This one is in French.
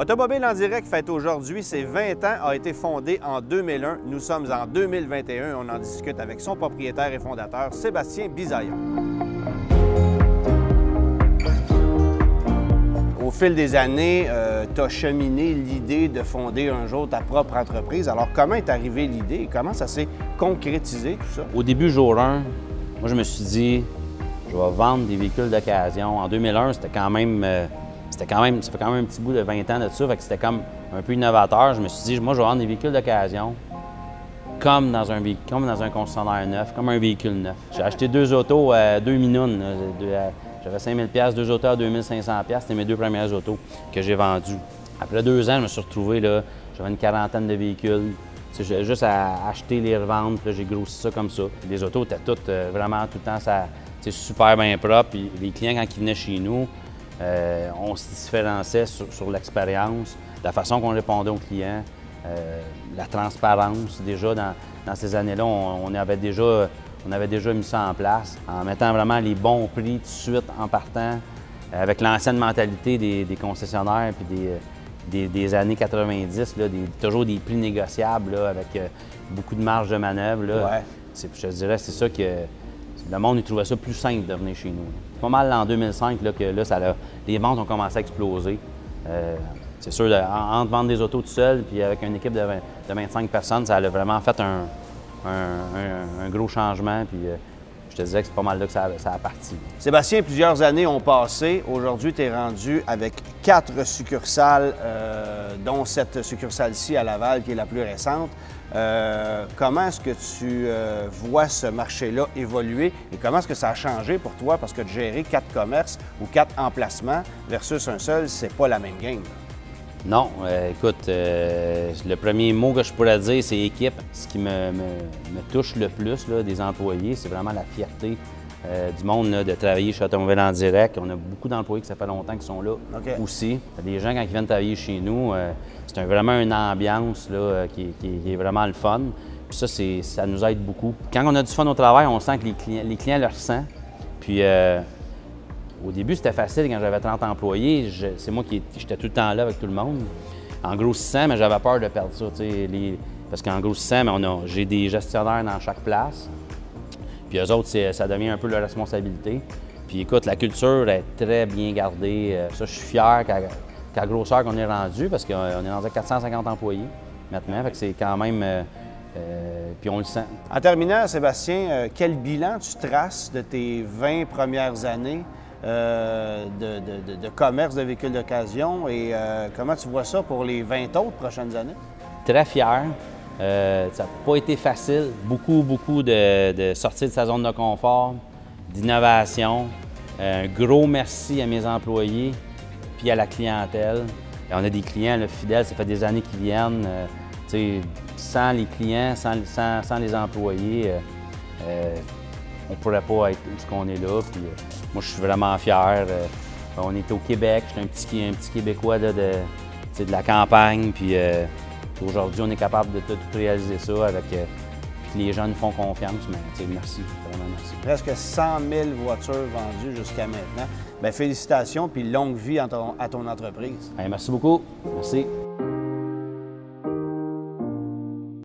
Automobile en direct fête aujourd'hui ses 20 ans, a été fondé en 2001. Nous sommes en 2021 et on en discute avec son propriétaire et fondateur, Sébastien Bisaillon. Au fil des années, tu as cheminé l'idée de fonder un jour ta propre entreprise. Alors, comment est arrivée l'idée et comment ça s'est concrétisé, tout ça? Au début, jour 1, moi, je me suis dit, je vais vendre des véhicules d'occasion. En 2001, ça fait quand même un petit bout de 20 ans de ça, fait que c'était comme un peu innovateur. Je me suis dit, moi, je vais vendre des véhicules d'occasion comme dans un concessionnaire neuf, comme un véhicule neuf. J'ai acheté deux autos à 2 minounes. J'avais 5 000 $, deux autos à 2 500 $. C'était mes deux premières autos que j'ai vendues. Après 2 ans, je me suis retrouvé là, j'avais une quarantaine de véhicules. J'avais juste à acheter, les revendre, puis là, j'ai grossi ça comme ça. Les autos étaient toutes vraiment tout le temps super bien propres. Puis les clients, quand ils venaient chez nous, on se différenciait sur l'expérience, la façon qu'on répondait aux clients, la transparence. Déjà, dans ces années-là, on avait déjà mis ça en place, en mettant vraiment les bons prix tout de suite en partant, avec l'ancienne mentalité des concessionnaires puis des années 90, là, toujours des prix négociables là, avec beaucoup de marge de manœuvre. Là. Ouais. Je te dirais, c'est ça que le monde il trouvait ça plus simple de venir chez nous. C'est pas mal en 2005 là, que là, les ventes ont commencé à exploser. C'est sûr, entre vendre des autos tout seul puis avec une équipe de 25 personnes, ça a vraiment fait un gros changement. Puis, je te disais que c'est pas mal là que ça a parti. Sébastien, plusieurs années ont passé. Aujourd'hui, tu es rendu avec 4 succursales, dont cette succursale-ci à Laval, qui est la plus récente. Comment est-ce que tu vois ce marché-là évoluer et comment est-ce que ça a changé pour toi? Parce que de gérer 4 commerces ou 4 emplacements versus un seul, c'est pas la même game. Non, écoute, le premier mot que je pourrais dire, c'est équipe. Ce qui me touche le plus là, des employés, c'est vraiment la fierté du monde là, de travailler chez Automobile en direct. On a beaucoup d'employés que ça fait longtemps qu'ils sont là aussi. Les gens, quand ils viennent travailler chez nous, c'est vraiment une ambiance là, qui est vraiment le fun. Puis ça nous aide beaucoup. Quand on a du fun au travail, on sent que les clients le ressentent. Puis au début, c'était facile quand j'avais 30 employés. C'est moi j'étais tout le temps là avec tout le monde. En grossissant, mais j'avais peur de perdre ça. Parce qu'en grossissant, j'ai des gestionnaires dans chaque place. Puis eux autres, ça devient un peu leur responsabilité. Puis écoute, la culture est très bien gardée. Ça, je suis fier qu'à la grosseur qu'on est rendu, parce qu'on est rendu à 450 employés maintenant. Fait que c'est quand même... puis on le sent. En terminant, Sébastien, quel bilan tu traces de tes 20 premières années de commerce de véhicules d'occasion et comment tu vois ça pour les 20 autres prochaines années? Très fier. Ça n'a pas été facile. Beaucoup de sortir de sa zone de confort, d'innovation. Un gros merci à mes employés puis à la clientèle. Et on a des clients là, fidèles, ça fait des années qu'ils viennent. Sans les clients, sans les employés, on ne pourrait pas être où ce qu'on est là. Puis, moi, je suis vraiment fier. On est au Québec, je suis un petit Québécois là, de la campagne. Puis aujourd'hui, on est capable de tout réaliser ça avec puis les gens nous font confiance. Mais merci, vraiment merci. Presque 100 000 voitures vendues jusqu'à maintenant. Bien, félicitations puis longue vie à ton entreprise. Bien, merci beaucoup. Merci.